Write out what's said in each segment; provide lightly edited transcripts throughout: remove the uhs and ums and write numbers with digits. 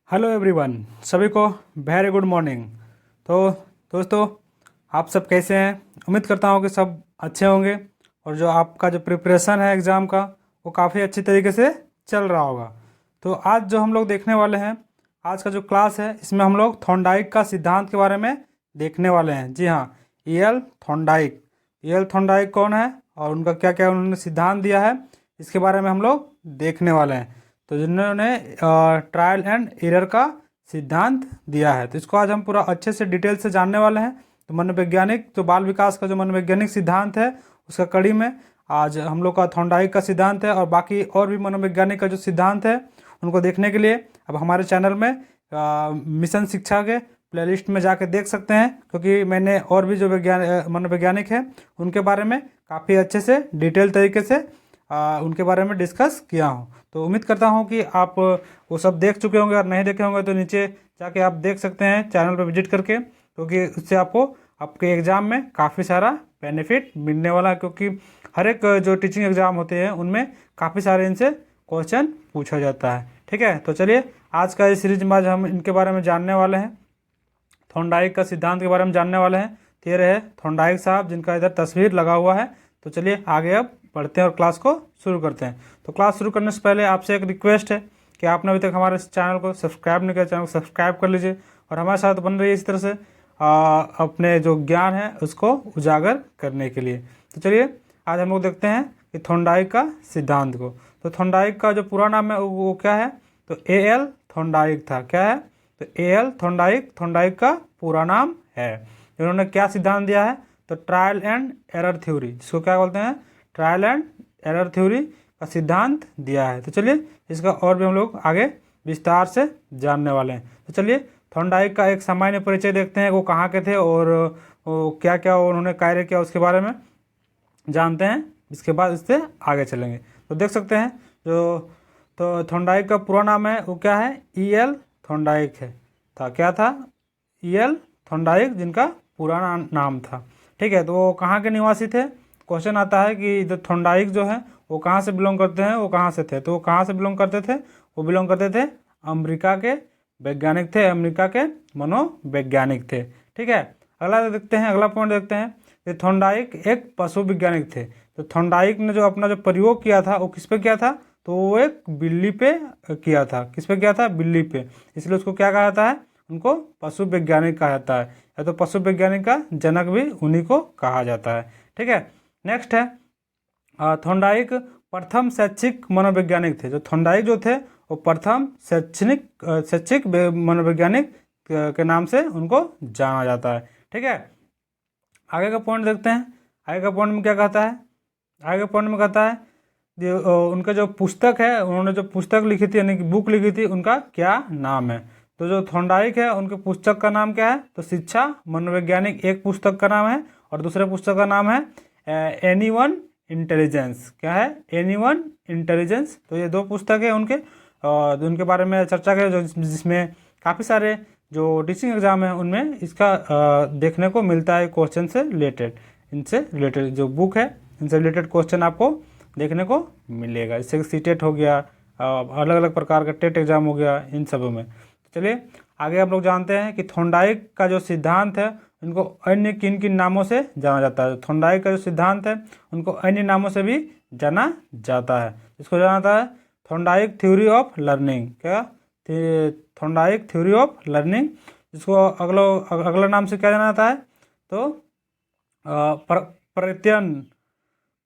Hello everyone, सभी को very good morning. तो दोस्तों, आप सब कैसे हैं? उम्मीद करता हूँ कि सब अच्छे होंगे और जो आपका जो प्रिपरेशन है एग्ज़ाम का वो काफ़ी अच्छी तरीके से चल रहा होगा। तो आज जो हम लोग देखने वाले हैं, आज का जो क्लास है इसमें हम लोग थॉर्नडाइक का सिद्धांत के बारे में देखने वाले हैं। जी हाँ, ईएल थॉर्नडाइक। ईएल थॉर्नडाइक कौन है और उनका क्या क्या उन्होंने सिद्धांत दिया है, इसके बारे में हम लोग देखने वाले हैं। तो जिन्होंने ट्रायल एंड एरर का सिद्धांत दिया है, तो इसको आज हम पूरा अच्छे से डिटेल से जानने वाले हैं। तो मनोवैज्ञानिक जो बाल विकास का जो मनोवैज्ञानिक सिद्धांत है उसका कड़ी में आज हम लोग का थॉर्नडाइक का सिद्धांत है और बाकी और भी मनोवैज्ञानिक का जो सिद्धांत है उनको देखने के लिए अब हमारे चैनल में मिशन शिक्षा के प्लेलिस्ट में जाके देख सकते हैं, क्योंकि मैंने और भी जो मनोवैज्ञानिक हैं उनके बारे में काफ़ी अच्छे से डिटेल तरीके से उनके बारे में डिस्कस किया हूँ। तो उम्मीद करता हूँ कि आप वो सब देख चुके होंगे, और नहीं देखे होंगे तो नीचे जाके आप देख सकते हैं चैनल पर विजिट करके, क्योंकि उससे आपको आपके एग्ज़ाम में काफ़ी सारा बेनिफिट मिलने वाला है। क्योंकि हर एक जो टीचिंग एग्ज़ाम होते हैं उनमें काफ़ी सारे इनसे क्वेश्चन पूछा जाता है। ठीक है, तो चलिए आज का इस सीरीज में आज हम इनके बारे में जानने वाले हैं, थॉर्नडाइक का सिद्धांत के बारे में जानने वाले हैं। तो ये रहे थॉर्नडाइक साहब, जिनका इधर तस्वीर लगा हुआ है। तो चलिए आगे अब पढ़ते हैं और क्लास को शुरू करते हैं। तो क्लास शुरू करने से पहले आपसे एक रिक्वेस्ट है कि आपने अभी तक हमारे इस चैनल को सब्सक्राइब नहीं किया, चैनल को सब्सक्राइब कर लीजिए और हमारे साथ बन रही है इस तरह से अपने जो ज्ञान है उसको उजागर करने के लिए। तो चलिए आज हम लोग देखते हैं कि थॉर्नडाइक का सिद्धांत को। तो थॉर्नडाइक का जो पूरा नाम है वो क्या है? तो एएल थॉर्नडाइक था। क्या है? तो एएल थॉर्नडाइक, थॉर्नडाइक का पूरा नाम है। इन्होंने क्या सिद्धांत दिया है? तो ट्रायल एंड एरर थ्योरी, जिसको क्या बोलते हैं? ट्रायल एंड एरर थ्योरी का सिद्धांत दिया है। तो चलिए इसका और भी हम लोग आगे विस्तार से जानने वाले हैं। तो चलिए थॉर्नडाइक का एक सामान्य परिचय देखते हैं, वो कहाँ के थे और वो क्या क्या उन्होंने कार्य किया उसके बारे में जानते हैं। इसके बाद इससे आगे चलेंगे। तो देख सकते हैं जो तो थॉर्नडाइक का पूरा नाम है वो क्या है? ईएल थॉर्नडाइक है था। क्या था? ईएल थॉर्नडाइक, जिनका पूरा नाम था। ठीक है, तो वो कहाँ के निवासी थे? क्वेश्चन आता है कि जो थॉर्नडाइक जो है वो कहाँ से बिलोंग करते हैं, वो कहाँ से थे? तो वो कहाँ से बिलोंग करते थे? वो बिलोंग करते थे अमेरिका के वैज्ञानिक थे, अमेरिका के मनोवैज्ञानिक थे। ठीक है, अगला देखते हैं, अगला पॉइंट देखते हैं कि थॉर्नडाइक एक पशु वैज्ञानिक थे। तो थॉर्नडाइक ने जो अपना जो प्रयोग किया था वो किस पे किया था? तो वो एक बिल्ली पे किया था। किस पे किया था? बिल्ली पे। इसलिए उसको क्या कहा जाता है? उनको पशु वैज्ञानिक कहा जाता है, या तो पशु वैज्ञानिक का जनक भी उन्हीं को कहा जाता है। ठीक है, नेक्स्ट है थॉर्नडाइक प्रथम शैक्षिक मनोवैज्ञानिक थे। जो थॉर्नडाइक जो थे वो प्रथम शैक्षिक मनोवैज्ञानिक के नाम से उनको जाना जाता है। ठीक है, आगे का पॉइंट देखते हैं। आगे का पॉइंट में क्या कहता है? आगे पॉइंट में कहता है जो उनका जो पुस्तक है, उन्होंने जो पुस्तक लिखी थी यानी कि बुक लिखी थी, उनका क्या नाम है? तो जो थॉर्नडाइक है उनके पुस्तक का नाम क्या है? तो शिक्षा मनोवैज्ञानिक एक पुस्तक का नाम है, और दूसरे पुस्तक का नाम है एनीवन इंटेलिजेंस। क्या है? Anyone intelligence. तो ये दो पुस्तक है उनके, उनके बारे में चर्चा करें, जो जिसमें काफ़ी सारे जो टीचिंग एग्जाम है उनमें इसका देखने को मिलता है क्वेश्चन से रिलेटेड। इनसे रिलेटेड जो बुक है इनसे रिलेटेड क्वेश्चन आपको देखने को मिलेगा। इससे सीटेट हो गया, अलग अलग प्रकार का टेट एग्जाम हो गया, इन सबों में। चलिए आगे हम लोग जानते हैं कि थॉर्नडाइक का जो सिद्धांत है उनको अन्य किन किन नामों से जाना जाता है। थॉर्नडाइक का जो सिद्धांत है उनको अन्य नामों से भी जाना जाता है। इसको जाना जाता है थॉर्नडाइक थ्योरी ऑफ लर्निंग। क्या? थॉर्नडाइक थ्योरी ऑफ लर्निंग, जिसको अगला नाम से क्या जाना जाता है? तो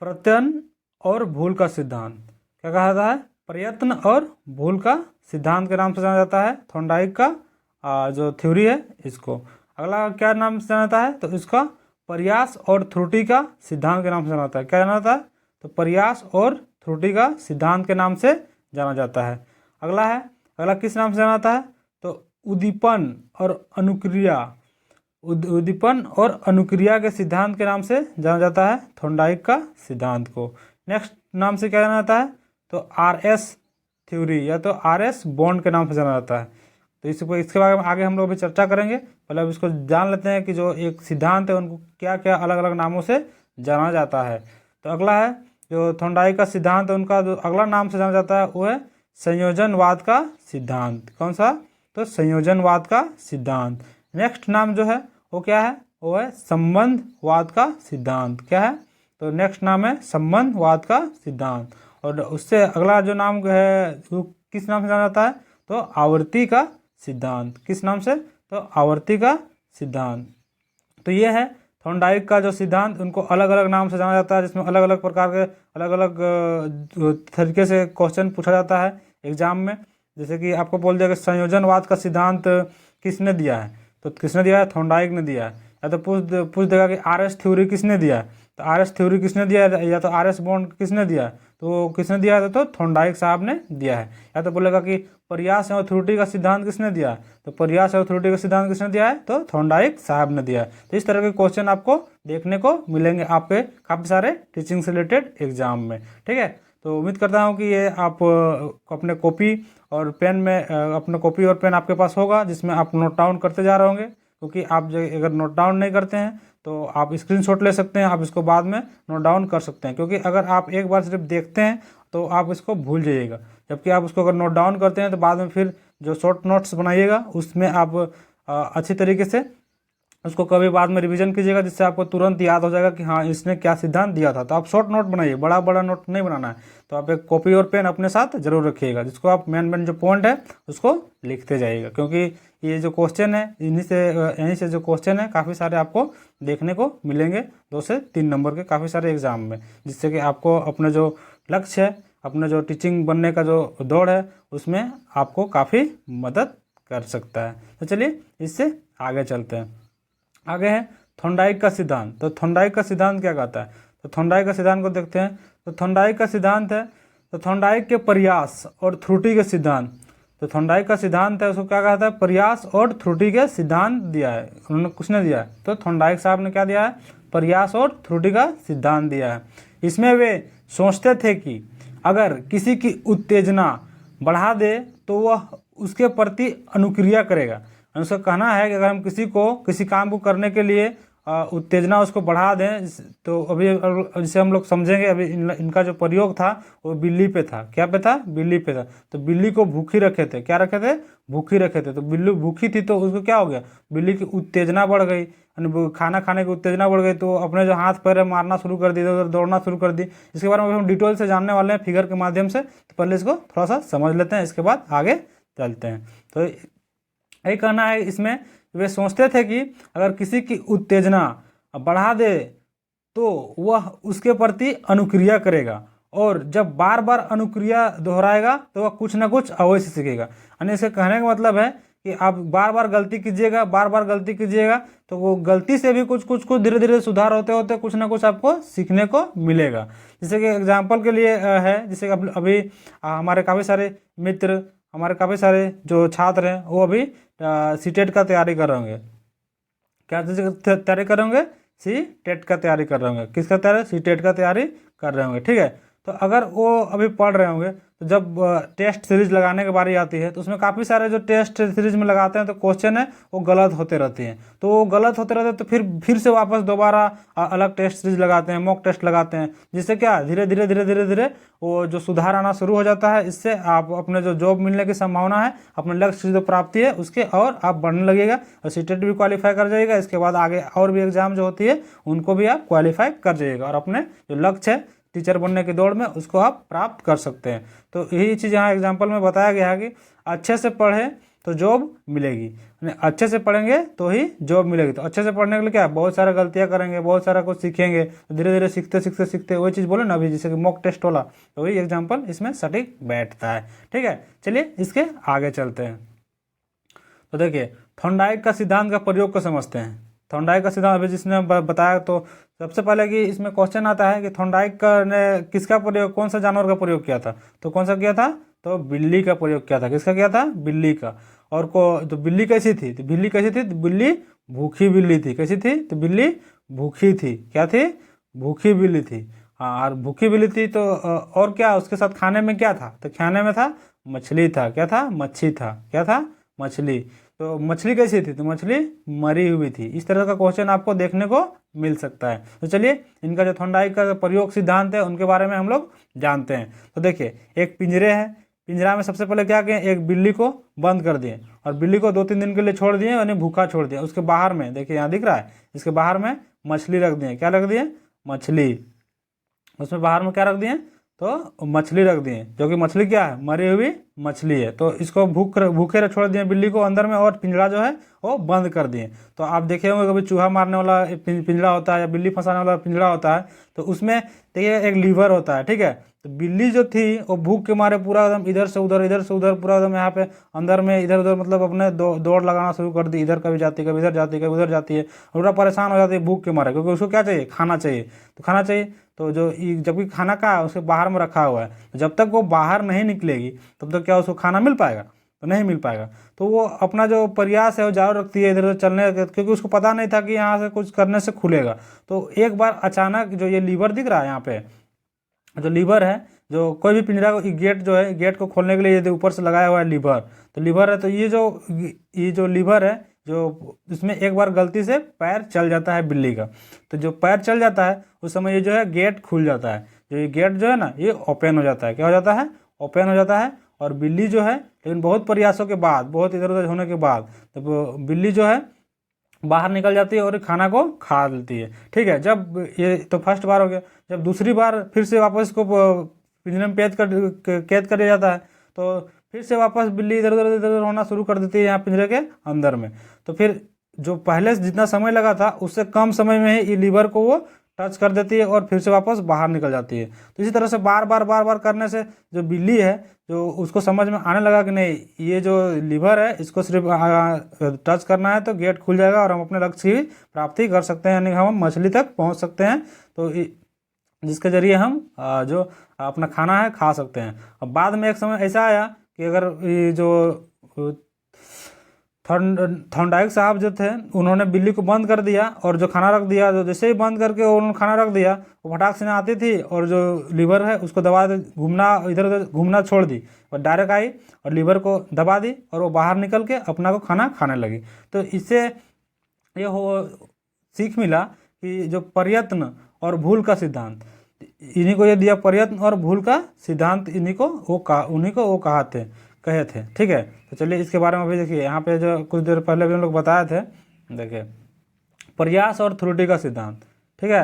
प्रत्यन और भूल का सिद्धांत। क्या कहा जाता है? प्रयत्न और भूल का सिद्धांत के नाम से जाना जाता है थॉर्नडाइक का जो थ्योरी है इसको। अगला क्या नाम से जाना जाता है? तो इसका प्रयास और त्रुटि का सिद्धांत के नाम से जाना जाता है। क्या जाना जाता है? तो प्रयास और त्रुटि का सिद्धांत के नाम से जाना जाता है। अगला किस नाम से जाना जाता है? तो उद्दीपन और अनुक्रिया, उद्दीपन और अनुक्रिया के सिद्धांत के नाम से जाना जाता है थॉर्नडाइक का सिद्धांत को। नेक्स्ट नाम से क्या जाना जाता है? तो आरएस थ्योरी, या तो आरएस बॉन्ड के नाम से जाना जाता है। तो इसके बारे में आगे हम लोग भी चर्चा करेंगे। पहले अब इसको जान लेते हैं कि जो एक सिद्धांत है उनको क्या क्या अलग अलग नामों से जाना जाता है। तो अगला है जो थॉर्नडाइक का सिद्धांत है, उनका जो अगला नाम से जाना जाता है वो है संयोजनवाद का सिद्धांत। कौन सा? तो संयोजनवाद का सिद्धांत। नेक्स्ट नाम जो है वो क्या है, वो है संबंधवाद का सिद्धांत। क्या है, तो नेक्स्ट नाम है संबंधवाद का सिद्धांत। और उससे अगला जो नाम है वो किस नाम से जाना जाता है, तो आवर्ती का सिद्धांत। किस नाम से, तो आवर्ती का सिद्धांत। तो ये है थॉर्नडाइक का जो सिद्धांत, उनको अलग अलग नाम से जाना जाता है, जिसमें अलग अलग प्रकार के अलग अलग तरीके से क्वेश्चन पूछा जाता है एग्जाम में। जैसे कि आपको बोल दिया कि संयोजनवाद का सिद्धांत किसने दिया है, तो किसने दिया है, थॉर्नडाइक ने दिया है। या तो पूछ देगा कि आरएस थ्योरी किसने दिया है, तो आरएस थ्योरी किसने दिया है, या तो आरएस बॉन्ड किसने दिया है, तो किसने दिया है, तो थॉर्नडाइक साहब ने दिया है। या तो बोलेगा कि प्रयास एवं त्रुटि का सिद्धांत किसने दिया है, तो प्रयास एवं त्रुटि का सिद्धांत किसने दिया है, तो थॉर्नडाइक साहब ने दिया है। तो इस तरह के क्वेश्चन आपको देखने को मिलेंगे आपके काफ़ी सारे टीचिंग से रिलेटेड एग्जाम में। ठीक है, तो उम्मीद करता हूँ कि ये आप अपने कॉपी और पेन में अपने कॉपी और पेन आपके पास होगा, जिसमें आप नोट डाउन करते जा रहे होंगे। क्योंकि आप अगर नोट डाउन नहीं करते हैं तो आप स्क्रीनशॉट ले सकते हैं, आप इसको बाद में नोट डाउन कर सकते हैं। क्योंकि अगर आप एक बार सिर्फ देखते हैं तो आप इसको भूल जाइएगा, जबकि आप उसको अगर नोट डाउन करते हैं तो बाद में फिर जो शॉर्ट नोट्स बनाइएगा उसमें आप अच्छी तरीके से उसको कभी बाद में रिवीजन कीजिएगा, जिससे आपको तुरंत याद हो जाएगा कि हाँ इसने क्या सिद्धांत दिया था। तो आप शॉर्ट नोट बनाइए, बड़ा बड़ा नोट नहीं बनाना है। तो आप एक कॉपी और पेन अपने साथ जरूर रखिएगा, जिसको आप मेन जो पॉइंट है उसको लिखते जाइएगा। क्योंकि ये जो क्वेश्चन है यहीं से जो क्वेश्चन है काफ़ी सारे आपको देखने को मिलेंगे 2 से 3 नंबर के काफ़ी सारे एग्जाम में, जिससे कि आपको अपने जो लक्ष्य है, अपने जो टीचिंग बनने का जो दौड़ है, उसमें आपको काफ़ी मदद कर सकता है। तो चलिए इससे आगे चलते हैं। आगे है थॉर्नडाइक का सिद्धांत। तो थॉर्नडाइक का सिद्धांत क्या कहता है, तो थॉर्नडाइक का सिद्धांत को देखते हैं। तो थॉर्नडाइक का सिद्धांत है, तो थॉर्नडाइक के प्रयास और त्रुटि के सिद्धांत। तो थॉर्नडाइक का सिद्धांत है, उसको क्या कहता है, प्रयास और त्रुटि के सिद्धांत दिया है। उन्होंने किसने दिया है, तो थॉर्नडाइक साहब ने क्या दिया है, प्रयास और त्रुटि का सिद्धांत दिया है। इसमें वे सोचते थे कि अगर किसी की उत्तेजना बढ़ा दे तो वह उसके प्रति अनुक्रिया करेगा। उसका कहना है कि अगर हम किसी काम को करने के लिए उत्तेजना उसको बढ़ा दें, तो अभी जिसे हम लोग समझेंगे, अभी इनका जो प्रयोग था वो बिल्ली पे था। क्या पे था, बिल्ली पे था। तो बिल्ली को भूखी रखे थे, क्या रखे थे, भूखी रखे थे। तो बिल्ली भूखी थी तो उसको क्या हो गया, बिल्ली की उत्तेजना बढ़ गई, खाना खाने की उत्तेजना बढ़ गई, तो अपने जो हाथ पैर मारना शुरू कर दी, इधर दौड़ना शुरू कर दी। इसके बारे में हम डिटेल से जानने वाले हैं फिगर के माध्यम से। तो पहले इसको थोड़ा सा समझ लेते हैं, इसके बाद आगे चलते हैं। तो यही कहना है इसमें, वे सोचते थे कि अगर किसी की उत्तेजना बढ़ा दे तो वह उसके प्रति अनुक्रिया करेगा, और जब बार बार अनुक्रिया दोहराएगा तो वह कुछ ना कुछ अवश्य सीखेगा। यानी इसके कहने का मतलब है कि आप बार बार गलती कीजिएगा, बार बार गलती कीजिएगा, तो वो गलती से भी कुछ धीरे धीरे सुधार होते होते कुछ ना कुछ आपको सीखने को मिलेगा। जैसे कि एग्जाम्पल के लिए है, जैसे कि अभी हमारे काफ़ी सारे मित्र, हमारे काफ़ी सारे जो छात्र हैं वो अभी सीटेट का तैयारी कर रहे होंगे। क्या तैयारी कर रहे होंगे, सीटेट का तैयारी कर रहे होंगे। किसका तैयारी, सीटेट का तैयारी कर रहे होंगे। ठीक है, तो अगर वो अभी पढ़ रहे होंगे तो जब टेस्ट सीरीज लगाने की बारी आती है तो उसमें काफ़ी सारे जो टेस्ट सीरीज में लगाते हैं तो क्वेश्चन है वो गलत होते रहते हैं। तो वो गलत होते रहते हैं तो फिर से वापस दोबारा अलग टेस्ट सीरीज लगाते हैं, मॉक टेस्ट लगाते हैं, जिससे क्या धीरे धीरे वो जो सुधार आना शुरू हो जाता है। इससे आप अपने जो जॉब मिलने की संभावना है, अपने लक्ष्य की जो प्राप्ति है उसके और आप बढ़ने लगेगा, और सीटेट भी क्वालिफाई कर जाइएगा। इसके बाद आगे और भी एग्जाम जो होती है उनको भी आप क्वालिफाई कर जाइएगा, और अपने जो लक्ष्य है टीचर बनने की दौड़ में उसको आप प्राप्त कर सकते हैं। तो यही चीज़ यहाँ एग्जाम्पल में बताया गया है कि अच्छे से पढ़ें तो जॉब मिलेगी, अच्छे से पढ़ेंगे तो ही जॉब मिलेगी। तो अच्छे से पढ़ने के लिए क्या, बहुत सारा गलतियाँ करेंगे, बहुत सारा कुछ सीखेंगे, तो धीरे धीरे सीखते वही चीज़ बोले ना अभी, जैसे कि मॉक टेस्ट वाला, तो वही एग्जाम्पल इसमें सटीक बैठता है। ठीक है, चलिए इसके आगे चलते हैं। तो देखिए थॉर्नडाइक का सिद्धांत का प्रयोग को समझते हैं। थॉर्नडाइक का सिद्धांत अभी जिसने बताया, तो सबसे पहले कि इसमें क्वेश्चन आता है कि थॉर्नडाइक ने किसका प्रयोग, कौन सा जानवर का प्रयोग किया था, तो कौन सा किया था, तो बिल्ली का प्रयोग किया था। किसका किया था, बिल्ली का। और तो बिल्ली कैसी थी, तो बिल्ली कैसी थी, तो बिल्ली भूखी बिल्ली थी। कैसी थी, तो बिल्ली भूखी थी। क्या थी, भूखी बिल्ली थी। हाँ, और भूखी बिल्ली थी तो और क्या उसके साथ खाने में क्या था, तो खाने में था मछली था। क्या था, मच्छी था। क्या था, मछली। तो मछली कैसी थी, तो मछली मरी हुई थी। इस तरह का क्वेश्चन आपको देखने को मिल सकता है। तो चलिए इनका जो थॉर्नडाइक का प्रयोग सिद्धांत है उनके बारे में हम लोग जानते हैं। तो देखिए एक पिंजरे है, पिंजरा में सबसे पहले क्या किए, एक बिल्ली को बंद कर दिए और बिल्ली को 2-3 दिन के लिए छोड़ दिए, यानी भूखा छोड़ दिया। उसके बाहर में देखिए यहाँ दिख रहा है, इसके बाहर में मछली रख दिए। क्या रख दिए, मछली। उसमें बाहर में क्या रख दिए, तो मछली रख दिए, जो कि मछली क्या है, मरी हुई मछली है। तो इसको भूखे छोड़ दिए बिल्ली को अंदर में, और पिंजरा जो है वो बंद कर दिए। तो आप देखे होंगे कभी चूहा मारने वाला पिंजरा होता है या बिल्ली फंसाने वाला पिंजरा होता है, तो उसमें देखिए एक लीवर होता है, ठीक है। तो बिल्ली जो थी वो भूख के मारे पूरा एकदम इधर से उधर पूरा एकदम यहाँ पे अंदर में इधर उधर मतलब अपने दौड़ लगाना शुरू कर दी। इधर कभी जाती है, कभी इधर जाती है, कभी उधर जाती है, पूरा परेशान हो जाती है भूख के मारे, क्योंकि उसको क्या चाहिए, खाना चाहिए। तो खाना चाहिए, तो जो जबकि खाना कहाँ है, उसके बाहर में रखा हुआ है। तो जब तक वो बाहर नहीं निकलेगी तब तक क्या उसको खाना मिल पाएगा, तो नहीं मिल पाएगा। तो वो अपना जो प्रयास है वो जारी रखती है इधर उधर चलने का, क्योंकि उसको पता नहीं था कि यहाँ से कुछ करने से खुलेगा। तो एक बार अचानक जो ये लीवर दिख रहा है यहाँ पे, जो लीवर है, जो कोई भी पिंजरा को गेट जो है, गेट को खोलने के लिए यदि ऊपर से लगाया हुआ है लीवर, तो लीवर है, तो ये जो लीवर है, जो इसमें एक बार गलती से पैर चल जाता है बिल्ली का, तो जो पैर चल जाता है उस समय ये जो है गेट खुल जाता है। जो ये गेट जो है ना, ये ओपन हो जाता है। क्या हो जाता है, ओपन हो जाता है। और बिल्ली जो है, लेकिन बहुत प्रयासों के बाद, बहुत इधर उधर होने के बाद, तो बिल्ली जो है बाहर निकल जाती है और खाना को खा लेती है, ठीक है। जब ये तो फर्स्ट बार हो गया। जब दूसरी बार फिर से वापस को पिंजरे में कैद कर दिया जाता है, तो फिर से वापस बिल्ली इधर उधर होना शुरू कर देती है यहाँ पिंजरे के अंदर में। तो फिर जो पहले जितना समय लगा था उससे कम समय में ही लीवर को वो टच कर देती है और फिर से वापस बाहर निकल जाती है। तो इसी तरह से बार बार करने से जो बिल्ली है, जो उसको समझ में आने लगा कि नहीं, ये जो लीवर है इसको सिर्फ टच करना है तो गेट खुल जाएगा और हम अपने लक्ष्य की प्राप्ति कर सकते हैं, यानी हम मछली तक पहुंच सकते हैं। तो जिसके जरिए हम जो अपना खाना है खा सकते हैं। अब बाद में एक समय ऐसा आया कि अगर ये जो थॉर्नडाइक साहब जो थे, उन्होंने बिल्ली को बंद कर दिया और जो खाना रख दिया, जो जैसे ही बंद करके उन्होंने खाना रख दिया, वो फटाक से आती थी और जो लीवर है उसको दबा दे, घूमना इधर उधर घूमना छोड़ दी और डायरेक्ट आई और लीवर को दबा दी और वो बाहर निकल के अपना को खाना खाने लगी। तो इससे ये सीख मिला कि जो प्रयत्न और भूल का सिद्धांत, इन्हीं को ये दिया, प्रयत्न और भूल का सिद्धांत, उन्हीं को वो कहे थे, ठीक है। तो चलिए इसके बारे में भी देखिए, यहाँ पे जो कुछ देर पहले भी हम लोग बताए थे, देखिए प्रयास और त्रुटि का सिद्धांत, ठीक है,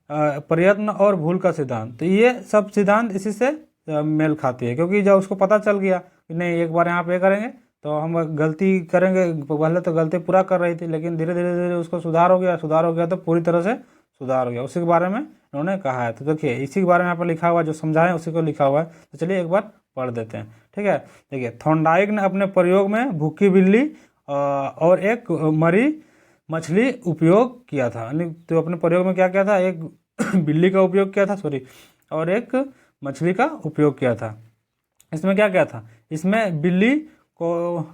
प्रयत्न और भूल का सिद्धांत। तो ये सब सिद्धांत इसी से मेल खाती है, क्योंकि जब उसको पता चल गया कि नहीं एक बार यहाँ पे करेंगे तो हम गलती करेंगे, पहले तो गलती पूरा कर रही थी लेकिन धीरे धीरे उसको सुधार हो गया तो पूरी तरह से सुधार हो गया, उसी के बारे में उन्होंने कहा है। तो देखिए इसी के बारे में यहाँ पर लिखा हुआ है, जो समझाएं उसी को लिखा हुआ है। तो चलिए एक बार पढ़ देते हैं, ठीक है। देखिए, थॉर्नडाइक ने अपने प्रयोग में भूखी बिल्ली और एक मरी मछली उपयोग किया था। तो अपने प्रयोग में क्या किया था, एक बिल्ली का उपयोग किया था, और एक मछली का उपयोग किया था। इसमें क्या किया था, इसमें बिल्ली को,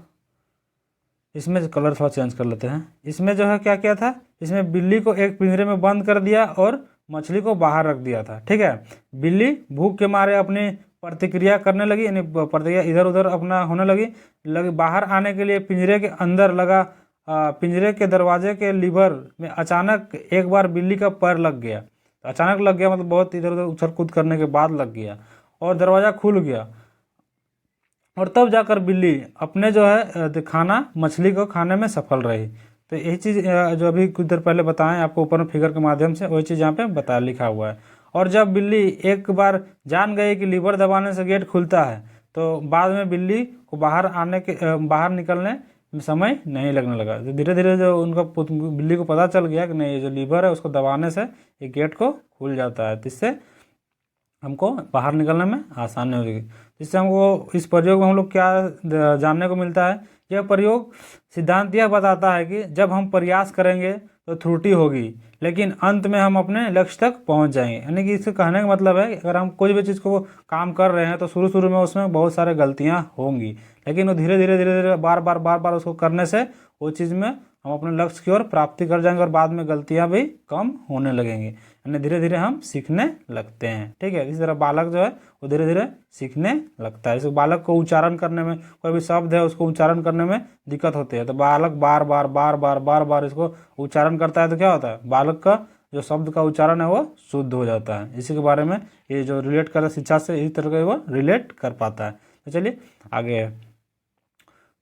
इसमें कलर थोड़ा चेंज कर लेते हैं। इसमें जो है क्या किया था, इसमें बिल्ली को एक पिंजरे में बंद कर दिया और मछली को बाहर रख दिया था, ठीक है। बिल्ली भूख के मारे अपनी प्रतिक्रिया करने लगी, यानी प्रतिक्रिया इधर उधर अपना होने लगी। बाहर आने के लिए पिंजरे के अंदर लगा पिंजरे के दरवाजे के लीवर में अचानक एक बार बिल्ली का पैर लग गया। तो अचानक लग गया मतलब बहुत इधर उधर उछल कूद करने के बाद लग गया और दरवाज़ा खुल गया, और तब जाकर बिल्ली अपने जो है खाना मछली को खाने में सफल रही। तो यही चीज़ जो अभी कुछ देर पहले बताएं आपको ऊपर में फिगर के माध्यम से, वही चीज़ यहाँ पे बता लिखा हुआ है। और जब बिल्ली एक बार जान गई कि लीवर दबाने से गेट खुलता है, तो बाद में बिल्ली को बाहर निकलने में समय नहीं लगने लगा। तो धीरे धीरे जो उनका बिल्ली को पता चल गया कि नहीं, ये जो लीवर है उसको दबाने से ये गेट को खुल जाता है, जिससे हमको बाहर निकलने में आसानी हो जाएगी। इससे हमको इस प्रयोग में हम लोग क्या जानने को मिलता है, यह प्रयोग सिद्धांत यह बताता है कि जब हम प्रयास करेंगे तो त्रुटि होगी, लेकिन अंत में हम अपने लक्ष्य तक पहुंच जाएंगे। यानी कि इसके कहने का मतलब है कि अगर हम कोई भी चीज़ को काम कर रहे हैं तो शुरू में उसमें बहुत सारे गलतियां होंगी, लेकिन वो धीरे धीरे बार बार उसको करने से वो चीज़ में हम अपने लक्ष्य की ओर प्राप्ति कर जाएंगे और बाद में गलतियां भी कम होने लगेंगी, यानी धीरे धीरे हम सीखने लगते हैं, ठीक है। इसी तरह बालक जो है वो धीरे धीरे सीखने लगता है। जैसे बालक को उच्चारण करने में, कोई भी शब्द है उसको उच्चारण करने में दिक्कत होती है, तो बालक बार बार इसको उच्चारण करता है, तो क्या होता है, बालक का जो शब्द का उच्चारण है वो शुद्ध हो जाता है। इसी के बारे में ये जो रिलेट करता है शिक्षा से, इसी तरह का वो रिलेट कर पाता है। तो चलिए आगे।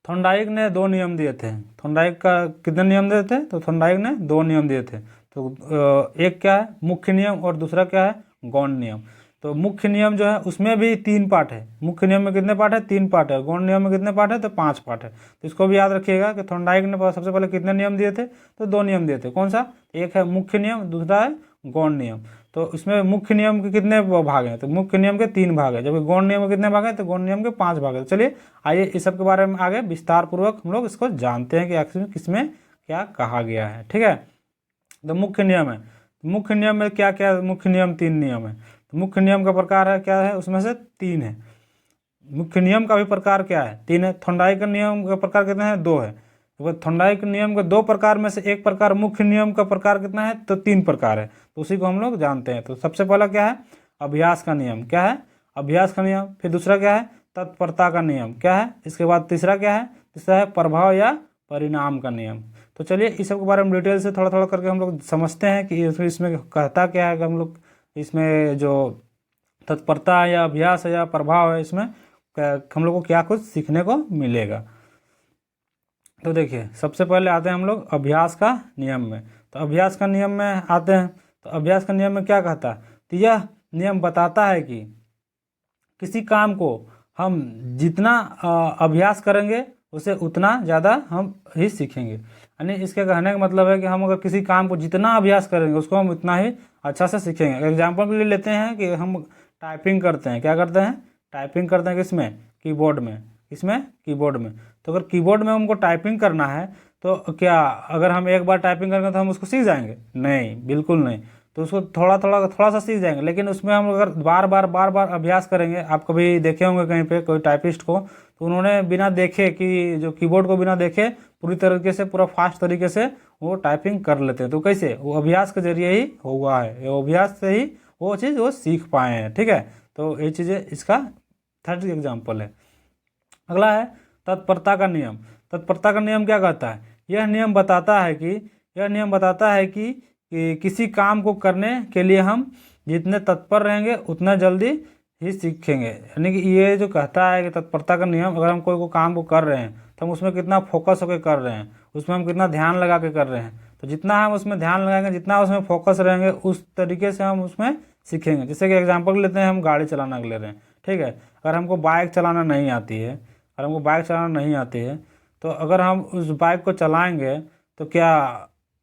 थॉर्नडाइक ने 2 नियम दिए थे। थॉर्नडाइक का कितने नियम दिए थे? तो थॉर्नडाइक ने 2 नियम दिए थे। तो एक क्या है मुख्य नियम और दूसरा क्या है गौण नियम। तो मुख्य नियम जो है उसमें भी 3 पार्ट है। मुख्य नियम में कितने पार्ट है? 3 पार्ट है। गौण नियम में कितने पार्ट है? तो 5 पार्ट है। तो इसको भी याद रखिएगा कि थॉर्नडाइक ने सबसे पहले कितने नियम दिए थे? तो 2 नियम दिए थे। कौन सा? एक है मुख्य नियम, दूसरा है गौण नियम। तो इसमें मुख्य नियम के कितने भाग हैं? तो मुख्य नियम के 3 भाग है, जबकि गौण नियम के कितने भाग हैं? तो गौण नियम के 5 भाग है। तो चलिए आइए इस सब के बारे में आगे विस्तार पूर्वक हम लोग इसको जानते हैं कि आखिर में किसमें क्या कहा गया है। ठीक है, तो मुख्य नियम है। मुख्य नियम में क्या क्या? मुख्य नियम 3 नियम है। तो मुख्य नियम का प्रकार है क्या है? उसमें से 3 है। मुख्य नियम का भी प्रकार क्या है? 3 है। थॉर्नडाइक नियम का प्रकार कितने हैं? 2 है। तो थॉर्नडाइक नियम के 2 प्रकार में से एक प्रकार मुख्य नियम का प्रकार कितना है? तो 3 प्रकार है। तो उसी को हम लोग जानते हैं। तो सबसे पहला क्या है? अभ्यास का नियम। क्या है? अभ्यास का नियम। फिर दूसरा क्या है? तत्परता का नियम। क्या है? इसके बाद तीसरा क्या है? तीसरा है प्रभाव या परिणाम का नियम। तो चलिए इस सब के बारे में डिटेल से थोड़ा थोड़ा करके हम लोग समझते हैं कि इसमें कहता क्या है। कि हम लोग इसमें जो तत्परता या अभ्यास है या प्रभाव है, इसमें हम लोग को क्या कुछ सीखने को मिलेगा। तो देखिए सबसे पहले आते हैं हम लोग अभ्यास का नियम में। तो अभ्यास का नियम में आते हैं। तो अभ्यास का नियम में क्या कहता है? तो यह नियम बताता है कि किसी काम को हम जितना अभ्यास करेंगे उसे उतना ज़्यादा हम ही सीखेंगे। यानी इसके कहने का मतलब है कि हम अगर किसी काम को जितना अभ्यास करेंगे उसको हम उतना ही अच्छा से सीखेंगे। एग्जाम्पल के लिए लेते हैं कि हम टाइपिंग करते हैं। क्या करते हैं? टाइपिंग करते हैं। किसमें? कीबोर्ड में। किसमें? कीबोर्ड में। तो अगर कीबोर्ड में हमको टाइपिंग करना है तो क्या अगर हम एक बार टाइपिंग करेंगे तो हम उसको सीख जाएंगे? नहीं, बिल्कुल नहीं। तो उसको थोड़ा सा सीख जाएंगे, लेकिन उसमें हम अगर बार बार अभ्यास करेंगे। आप कभी देखे होंगे कहीं पे कोई टाइपिस्ट को, तो उन्होंने बिना देखे कि जो कीबोर्ड को बिना देखे पूरी तरीके से पूरा फास्ट तरीके से वो टाइपिंग कर लेते हैं। तो कैसे? वो अभ्यास के जरिए ही हुआ है। वो अभ्यास से ही वो चीज़ वो सीख पाए हैं। ठीक है, तो ये चीज़ें इसका थर्ड एग्जाम्पल है। अगला है तत्परता का नियम। तत्परता का नियम क्या कहता है? यह नियम बताता है कि किसी काम को करने के लिए हम जितने तत्पर रहेंगे उतना जल्दी ही सीखेंगे। यानी कि ये जो कहता है कि तत्परता का नियम, अगर हम कोई काम को कर रहे हैं तो हम उसमें कितना फोकस होकर कर रहे हैं, उसमें हम कितना ध्यान लगा के कर रहे हैं। तो जितना हम उसमें ध्यान लगाएंगे, जितना उसमें फोकस रहेंगे, उस तरीके से हम उसमें सीखेंगे। जैसे कि एग्जाम्पल लेते हैं, हम गाड़ी चलाना ले रहे हैं। ठीक है, अगर हमको बाइक चलाना नहीं आती है, तो अगर हम उस बाइक को चलाएंगे तो क्या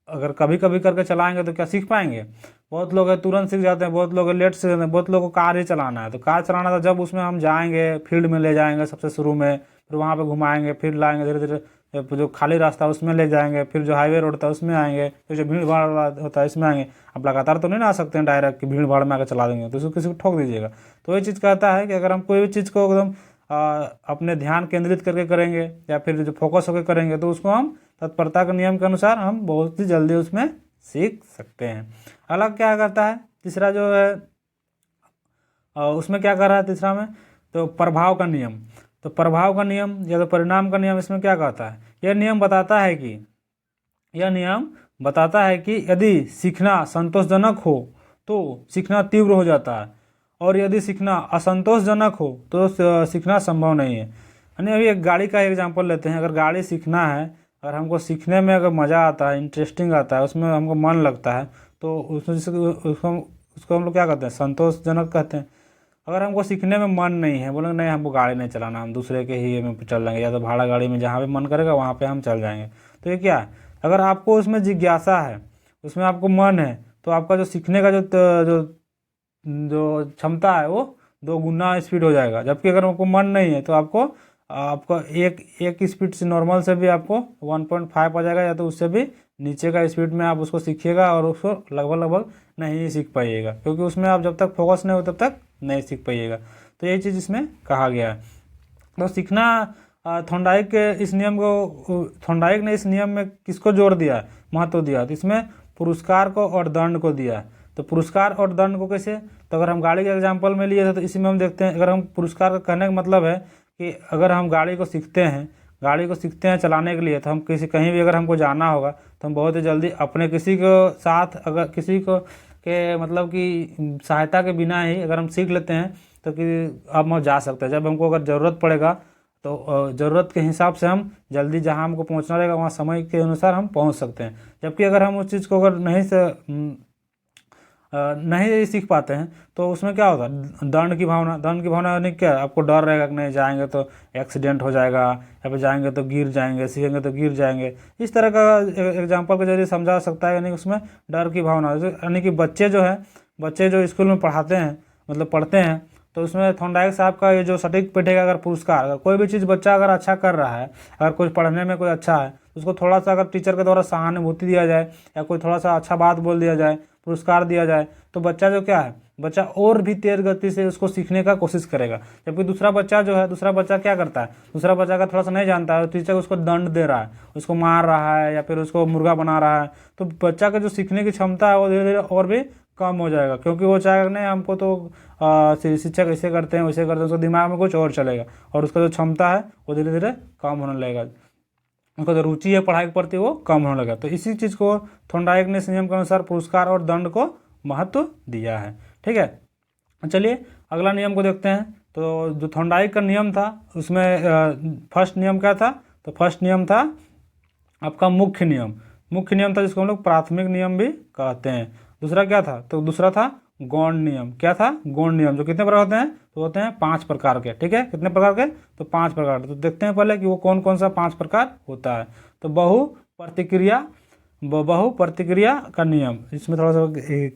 अगर कभी कभी करके चलाएंगे तो क्या सीख पाएंगे? बहुत लोग है तुरंत सीख जाते हैं, बहुत लोग लेट सीख जाते हैं। बहुत लोगों को कार ही चलाना है, तो कार चलाना था जब उसमें हम जाएंगे, फील्ड में ले जाएंगे सबसे शुरू में, फिर वहाँ पे घुमाएंगे, फिर लाएंगे धीरे धीरे जो खाली रास्ता है उसमें ले जाएंगे, फिर जो हाईवे रोड था उसमें आएंगे, फिर जो भीड़ भाड़ वाला होता है इसमें आएंगे। अब लगातार तो नहीं ना आ सकते हैं डायरेक्ट कि भीड़ भाड़ में आकर चला देंगे, तो उसको किसी को ठोक दीजिएगा। तो ये चीज़ कहता है कि अगर हम कोई भी चीज़ को एकदम अपने ध्यान केंद्रित करके करेंगे या फिर जो फोकस होकर करेंगे, तो उसको हम तत्परता के नियम के अनुसार हम बहुत ही जल्दी उसमें सीख सकते हैं। अलग क्या करता है? तीसरा जो है उसमें क्या कर रहा है तीसरा में? तो प्रभाव का नियम। तो प्रभाव का नियम या तो परिणाम का नियम, इसमें क्या कहता है? यह नियम बताता है कि यदि सीखना संतोषजनक हो तो सीखना तीव्र हो जाता है, और यदि सीखना असंतोषजनक हो तो सीखना संभव नहीं है। यानी अभी एक गाड़ी का एग्जांपल लेते हैं। अगर गाड़ी सीखना है, अगर हमको सीखने में अगर मज़ा आता है, इंटरेस्टिंग आता है, उसमें हमको मन लगता है, तो उसको हम लोग क्या कहते हैं? संतोषजनक कहते हैं। अगर हमको सीखने में मन नहीं है, बोलेंगे नहीं हमको गाड़ी नहीं चलाना, हम दूसरे के ही में चल जाएंगे, या तो भाड़ा गाड़ी में जहाँ पे मन करेगा वहाँ पे हम चल जाएंगे। तो ये क्या है? अगर आपको उसमें जिज्ञासा है, उसमें आपको मन है, तो आपका जो सीखने का जो क्षमता है वो 2 गुना स्पीड हो जाएगा। जबकि अगर आपको मन नहीं है तो आपको एक स्पीड से नॉर्मल से भी आपको 1.5 आ जाएगा, या तो उससे भी नीचे का स्पीड में आप उसको सीखिएगा और उसको लगभग नहीं सीख पाइएगा, क्योंकि उसमें आप जब तक फोकस नहीं हो तब तक नहीं सीख पाइएगा। तो यही चीज़ इसमें कहा गया है। तो सीखना थॉर्नडाइक ने इस नियम में किसको जोड़ दिया, महत्व दिया? तो इसमें पुरस्कार को और दंड को दिया। तो पुरस्कार और दंड को कैसे? तो अगर हम गाड़ी के एग्जांपल में लिए थे तो इसी में हम देखते हैं। अगर हम पुरस्कार का कहने का मतलब है कि अगर हम गाड़ी को सीखते हैं चलाने के लिए, तो हम कहीं भी अगर हमको जाना होगा तो हम बहुत ही जल्दी अपने किसी को साथ, अगर किसी को के मतलब कि सहायता के बिना ही अगर हम सीख लेते हैं तो कि हम जा सकते हैं। जब हमको अगर ज़रूरत पड़ेगा तो ज़रूरत के हिसाब से हम जल्दी जहाँ हमको पहुँचना रहेगा वहाँ समय के अनुसार हम पहुँच सकते हैं। जबकि अगर हम उस चीज़ को अगर नहीं सीख पाते हैं तो उसमें क्या होगा, दंड की भावना यानी क्या, आपको डर रहेगा कि नहीं जाएंगे तो एक्सीडेंट हो जाएगा, या फिर जाएंगे तो गिर जाएंगे, सीखेंगे तो गिर जाएंगे। इस तरह का एग्जाम्पल के जरिए समझा सकता है, यानी उसमें डर की भावना। यानी कि बच्चे जो स्कूल में पढ़ाते हैं, मतलब पढ़ते हैं, तो उसमें थॉर्नडाइक साहब का ये जो सटीक बैठेगा अगर पुरस्कार, अगर कोई भी चीज़ बच्चा अगर अच्छा कर रहा है, अगर कुछ पढ़ने में कोई अच्छा है, उसको थोड़ा सा अगर टीचर के द्वारा सहानुभूति दिया जाए या कोई थोड़ा सा अच्छा बात बोल दिया जाए, पुरस्कार दिया जाए, तो बच्चा जो क्या है, बच्चा और भी तेज गति से उसको सीखने का कोशिश करेगा। जबकि दूसरा बच्चा क्या करता है, दूसरा बच्चा अगर थोड़ा सा नहीं जानता है, टीचर उसको दंड दे रहा है, उसको मार रहा है या फिर उसको मुर्गा बना रहा है, तो बच्चा का जो सीखने की क्षमता है वो धीरे धीरे और भी कम हो जाएगा। क्योंकि वो चाहेगा नहीं, हमको तो शिक्षक ऐसे करते हैं वैसे करते हैं, उसके दिमाग में कुछ और चलेगा और उसका जो क्षमता है वो धीरे धीरे कम होने लगेगा, उनका जो रुचि है पढ़ाई के प्रति वो कम होने लगा। तो इसी चीज़ को थॉर्नडाइक ने इस नियम के अनुसार पुरस्कार और दंड को महत्व दिया है। ठीक है, चलिए अगला नियम को देखते हैं। तो जो थॉर्नडाइक का नियम था उसमें फर्स्ट नियम क्या था, तो फर्स्ट नियम था आपका मुख्य नियम था, जिसको हम लोग प्राथमिक नियम भी कहते हैं। दूसरा क्या था, तो दूसरा था गौण नियम। क्या था, गौण नियम, जो कितने प्रकार होते हैं, तो होते हैं 5 प्रकार के। ठीक है, कितने प्रकार के, तो 5 प्रकार के। तो देखते हैं पहले कि वो कौन कौन सा 5 प्रकार होता है। तो बहु प्रतिक्रिया का नियम, इसमें थोड़ा सा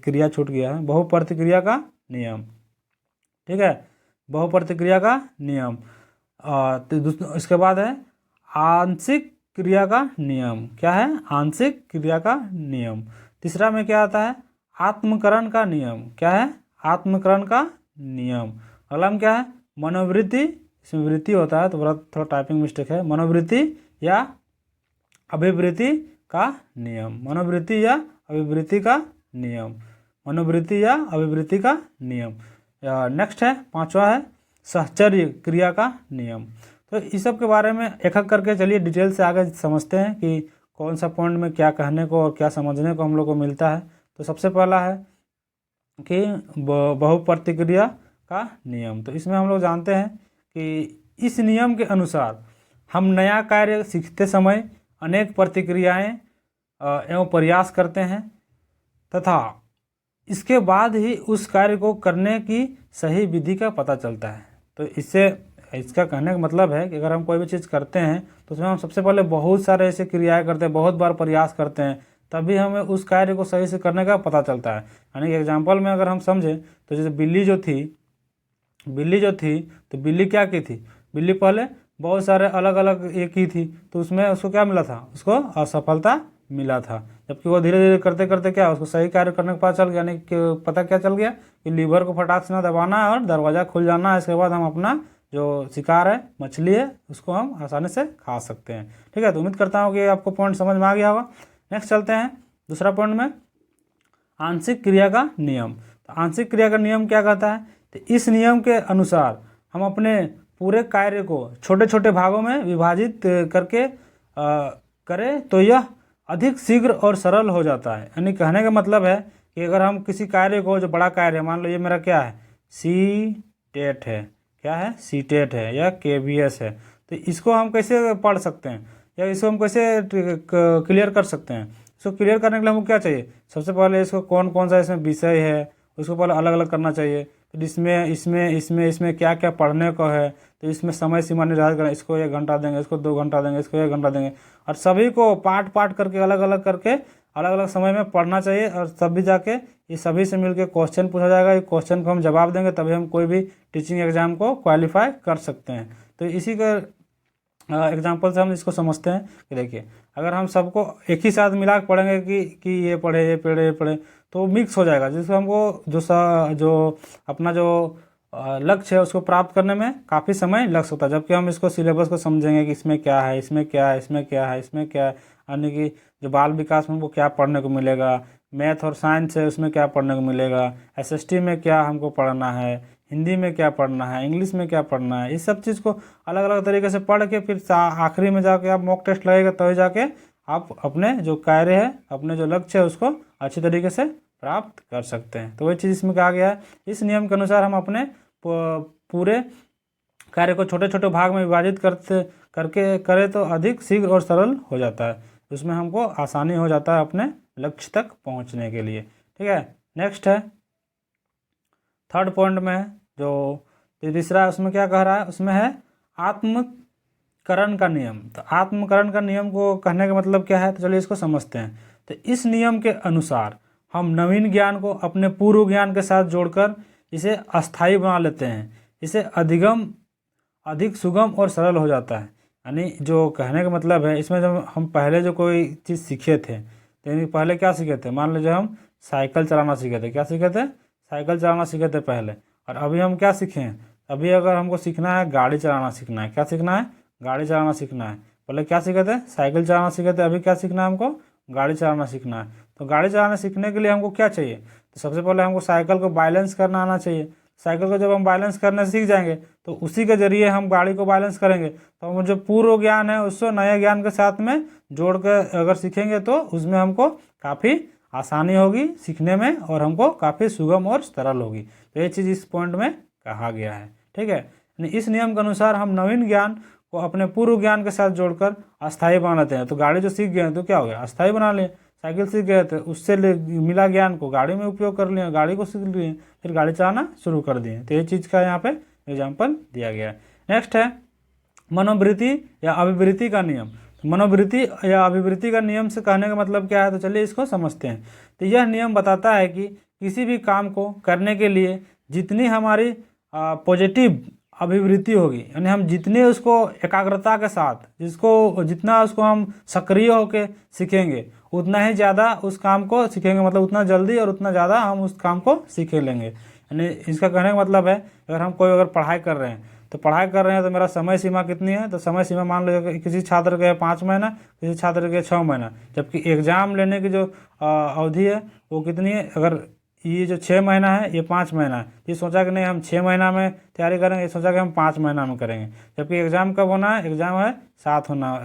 क्रिया छूट गया है, बहु प्रतिक्रिया का नियम। ठीक है, बहु प्रतिक्रिया का नियम। तो इसके बाद है आंशिक क्रिया का नियम। क्या है, आंशिक क्रिया का नियम। तीसरा में क्या आता है, आत्मकरण का नियम। क्या है, आत्मकरण का नियम। अगला में क्या है, मनोवृत्ति, इसमें वृत्ति होता है तो थोड़ा टाइपिंग मिस्टेक है, मनोवृत्ति या अभिवृत्ति का नियम। मनोवृत्ति या अभिवृत्ति का नियम, मनोवृत्ति या अभिवृत्ति का नियम। नेक्स्ट है, पांचवा है सहचर्य क्रिया का नियम। तो इस सब के बारे में एक एक करके चलिए डिटेल से आगे समझते हैं कि कौन सा पॉइंट में क्या कहने को और क्या समझने को हम लोग को मिलता है। तो सबसे पहला है कि बहुप्रतिक्रिया का नियम। तो इसमें हम लोग जानते हैं कि इस नियम के अनुसार हम नया कार्य सीखते समय अनेक प्रतिक्रियाएं एवं प्रयास करते हैं तथा इसके बाद ही उस कार्य को करने की सही विधि का पता चलता है। तो इसका कहने का मतलब है कि अगर हम कोई भी चीज़ करते हैं तो उसमें हम सबसे पहले बहुत सारे ऐसे क्रियाएं करते हैं, बहुत बार प्रयास करते हैं, तभी हमें उस कार्य को सही से करने का पता चलता है। यानी कि एग्जाम्पल में अगर हम समझें तो जैसे बिल्ली जो थी तो बिल्ली क्या की थी, बिल्ली पहले बहुत सारे अलग अलग ये की थी, तो उसमें उसको क्या मिला था, उसको असफलता मिला था। जबकि वो धीरे धीरे करते करते क्या उसको सही कार्य करने का पता चल गया, यानी कि पता क्या चल गया कि लीवर को फटाक से ना दबाना है और दरवाज़ा खुल जाना है। इसके बाद हम अपना जो शिकार है, मछली है, उसको हम आसानी से खा सकते हैं। ठीक है, तो उम्मीद करता हूँ कि आपको पॉइंट समझ में आ गया होगा। नेक्स्ट चलते हैं दूसरा पॉइंट में, आंशिक क्रिया का नियम। तो आंशिक क्रिया का नियम क्या कहता है, तो इस नियम के अनुसार हम अपने पूरे कार्य को छोटे छोटे भागों में विभाजित करके करें तो यह अधिक शीघ्र और सरल हो जाता है। यानी कहने का मतलब है कि अगर हम किसी कार्य को, जो बड़ा कार्य है, मान लो ये मेरा क्या है, सी-टेट है, क्या है, सी-टेट है या KVS है, तो इसको हम कैसे पढ़ सकते हैं या इसको हम कैसे क्लियर कर सकते हैं। इसको क्लियर करने के लिए हमको क्या चाहिए, सबसे पहले इसको कौन कौन सा इसमें विषय है उसको पहले अलग अलग करना चाहिए। तो इसमें क्या क्या पढ़ने को है, तो इसमें समय सीमा निर्धारित करना, इसको 1 घंटा देंगे, इसको 2 घंटा देंगे, इसको 1 घंटा देंगे, और सभी को पार्ट करके अलग अलग समय में पढ़ना चाहिए। और तभी जाके ये सभी से मिलकर क्वेश्चन पूछा जाएगा, ये क्वेश्चन को हम जवाब देंगे तभी हम कोई भी टीचिंग एग्जाम को क्वालिफाई कर सकते हैं। तो इसी का एग्जाम्पल से हम इसको समझते हैं कि देखिए, अगर हम सबको एक ही साथ मिला के पढ़ेंगे कि ये पढ़े तो मिक्स हो जाएगा, जिसको हमको जो अपना जो लक्ष्य है उसको प्राप्त करने में काफ़ी समय लग सकता है। जबकि हम इसको सिलेबस को समझेंगे कि इसमें क्या है, इसमें क्या है, इसमें क्या है, इसमें क्या है, यानी कि जो बाल विकास में हमको क्या पढ़ने को मिलेगा, मैथ और साइंस है उसमें क्या पढ़ने को मिलेगा, SST में क्या हमको पढ़ना है, हिंदी में क्या पढ़ना है, इंग्लिश में क्या पढ़ना है, इस सब चीज़ को अलग अलग तरीके से पढ़ के फिर आखिरी में जाके आप मॉक टेस्ट लगेगा, तभी जाके आप अपने जो कार्य है, अपने जो लक्ष्य है उसको अच्छी तरीके से प्राप्त कर सकते हैं। तो वही चीज़ इसमें कहा गया है, इस नियम के अनुसार हम अपने पूरे कार्य को छोटे छोटे भाग में विभाजित करते करके करे तो अधिक शीघ्र और सरल हो जाता है। उसमें हमको आसानी हो जाता है अपने लक्ष्य तक पहुंचने के लिए। ठीक है, नेक्स्ट है थर्ड पॉइंट में जो तीसरा, उसमें क्या कह रहा है, उसमें है आत्मकरण का नियम। तो आत्मकरण का नियम को कहने का मतलब क्या है, तो चलिए इसको समझते हैं। तो इस नियम के अनुसार हम नवीन ज्ञान को अपने पूर्व ज्ञान के साथ जोड़कर इसे अस्थायी बना लेते हैं। इसे अधिक सुगम और सरल हो जाता है। यानी जो कहने का मतलब है, इसमें जब हम पहले जो कोई चीज़ सीखे थे, तो यानी पहले क्या सीखे थे, मान लीजिए हम साइकिल चलाना सीखे थे। क्या सीखे थे? साइकिल चलाना सीखे थे पहले। और अभी हम क्या सीखे हैं? अभी अगर हमको सीखना है गाड़ी चलाना सीखना है। क्या सीखना है? गाड़ी चलाना सीखना है। पहले क्या सीखे थे? साइकिल चलाना सीखे थे। अभी क्या सीखना है हमको? गाड़ी चलाना सीखना है। तो गाड़ी चलाना सीखने के लिए हमको क्या चाहिए? तो सबसे पहले हमको साइकिल को बैलेंस करना आना चाहिए। साइकिल को जब हम बैलेंस करने सीख जाएंगे तो उसी के जरिए हम गाड़ी को बैलेंस करेंगे। तो हम जो पूर्व ज्ञान है उसको नए ज्ञान के साथ में जोड़ कर अगर सीखेंगे तो उसमें हमको काफ़ी आसानी होगी सीखने में और हमको काफ़ी सुगम और सरल होगी। तो ये चीज़ इस पॉइंट में कहा गया है। ठीक है, इस नियम के अनुसार हम नवीन ज्ञान को अपने पूर्व ज्ञान के साथ जोड़कर अस्थायी बना लेते हैं। तो गाड़ी जो सीख गए तो क्या हो गया? अस्थायी बना लिए। साइकिल सीख गए थे, उससे मिला ज्ञान को गाड़ी में उपयोग कर लिया, गाड़ी को सीख लिए, फिर गाड़ी चलाना शुरू कर दिए। तो ये चीज़ का यहाँ पे एग्जाम्पल दिया गया है। नेक्स्ट है मनोवृत्ति या अभिवृत्ति का नियम। मनोवृत्ति या अभिवृत्ति का नियम से कहने का मतलब क्या है, तो चलिए इसको समझते हैं। तो यह नियम बताता है कि किसी भी काम को करने के लिए जितनी हमारी पॉजिटिव अभिवृत्ति होगी, यानी हम जितने उसको एकाग्रता के साथ जितना उसको हम सक्रिय होकर सीखेंगे उतना ही ज़्यादा उस काम को सीखेंगे, मतलब उतना जल्दी और उतना ज़्यादा हम उस काम को सीख लेंगे। यानी इसका कहने का मतलब है अगर हम अगर पढ़ाई कर रहे हैं तो मेरा समय सीमा कितनी है? तो समय सीमा मान लो किसी छात्र के 5 महीना, किसी छात्र के 6 महीना, जबकि एग्ज़ाम लेने की जो अवधि है वो कितनी है? अगर ये जो 6 महीना है ये 5 महीना है। ये सोचा कि नहीं हम 6 महीना में तैयारी करेंगे, ये सोचा कि हम 5 महीना में करेंगे। जबकि एग्ज़ाम कब होना है? एग्ज़ाम है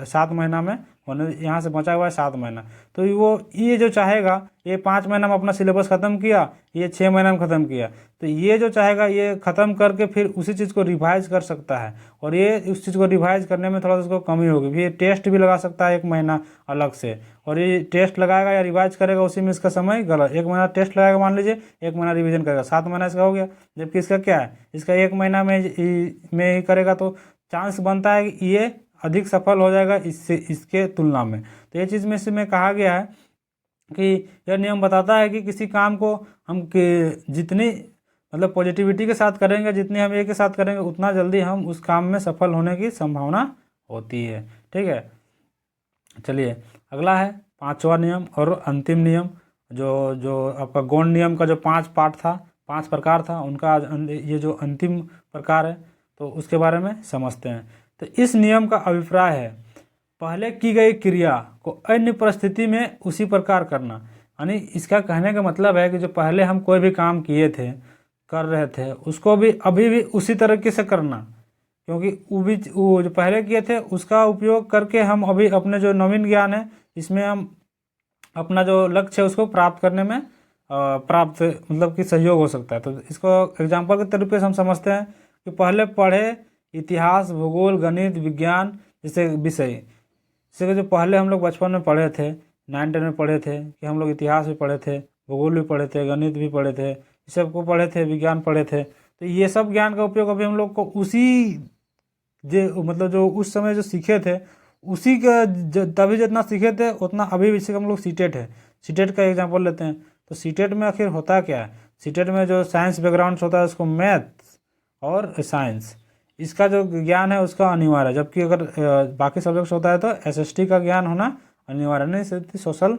7 महीना में होने, यहाँ से बचा हुआ है 7 महीना। तो वो ये जो चाहेगा ये 5 महीना में अपना सिलेबस ख़त्म किया, ये 6 महीना में ख़त्म किया, तो ये जो चाहेगा ये ख़त्म करके फिर उसी चीज़ को रिवाइज कर सकता है। और ये उस चीज़ को रिवाइज करने में थोड़ा सा उसको कमी होगी, फिर ये टेस्ट भी लगा सकता है 1 महीना अलग से। और ये टेस्ट लगाएगा या रिवाइज करेगा उसी में इसका समय गलत, 1 महीना टेस्ट लगाएगा मान लीजिए, 1 महीना रिवीजन करेगा, 7 महीना इसका हो गया। जबकि इसका क्या है, इसका 1 महीना में ही करेगा तो चांस बनता है कि ये अधिक सफल हो जाएगा इसके तुलना में। तो ये चीज़ में इसमें कहा गया है कि यह नियम बताता है कि किसी काम को हम जितनी मतलब पॉजिटिविटी के साथ करेंगे, जितनी हम एक के साथ करेंगे उतना जल्दी हम उस काम में सफल होने की संभावना होती है। ठीक है, चलिए अगला है 5वां नियम और अंतिम नियम, जो आपका गौण नियम का जो 5 पार्ट था, 5 प्रकार था, उनका ये जो अंतिम प्रकार है तो उसके बारे में समझते हैं। तो इस नियम का अभिप्राय है पहले की गई क्रिया को अन्य परिस्थिति में उसी प्रकार करना। यानी इसका कहने का मतलब है कि जो पहले हम कोई भी काम कर रहे थे उसको भी अभी भी उसी तरीके से करना, क्योंकि वो जो पहले किए थे उसका उपयोग करके हम अभी अपने जो नवीन ज्ञान है इसमें हम अपना जो लक्ष्य है उसको प्राप्त करने में मतलब कि सहयोग हो सकता है। तो इसको एग्जाम्पल के तरीके से हम समझते हैं कि पहले पढ़े इतिहास, भूगोल, गणित, विज्ञान जैसे विषय, जैसे जो पहले हम लोग बचपन में पढ़े थे, 9-10 में पढ़े थे कि हम लोग इतिहास भी पढ़े थे, भूगोल भी पढ़े थे, गणित भी पढ़े थे, ये सब को पढ़े थे, विज्ञान पढ़े थे। तो ये सब ज्ञान का उपयोग अभी हम लोग को उसी मतलब जो उस समय जो सीखे थे उसी का तभी जितना सीखे थे उतना अभी भी हम लोग सीटेट है। सीटेट का एग्जाम्पल लेते हैं तो सीटेट में आखिर होता क्या है? सीटेट में जो साइंस बैकग्राउंड होता है उसको मैथ्स और साइंस इसका जो ज्ञान है उसका अनिवार्य है। जबकि अगर बाकी सब्जेक्ट्स होता है तो एसएसटी का ज्ञान होना अनिवार्य नहीं, सिर्फ सोशल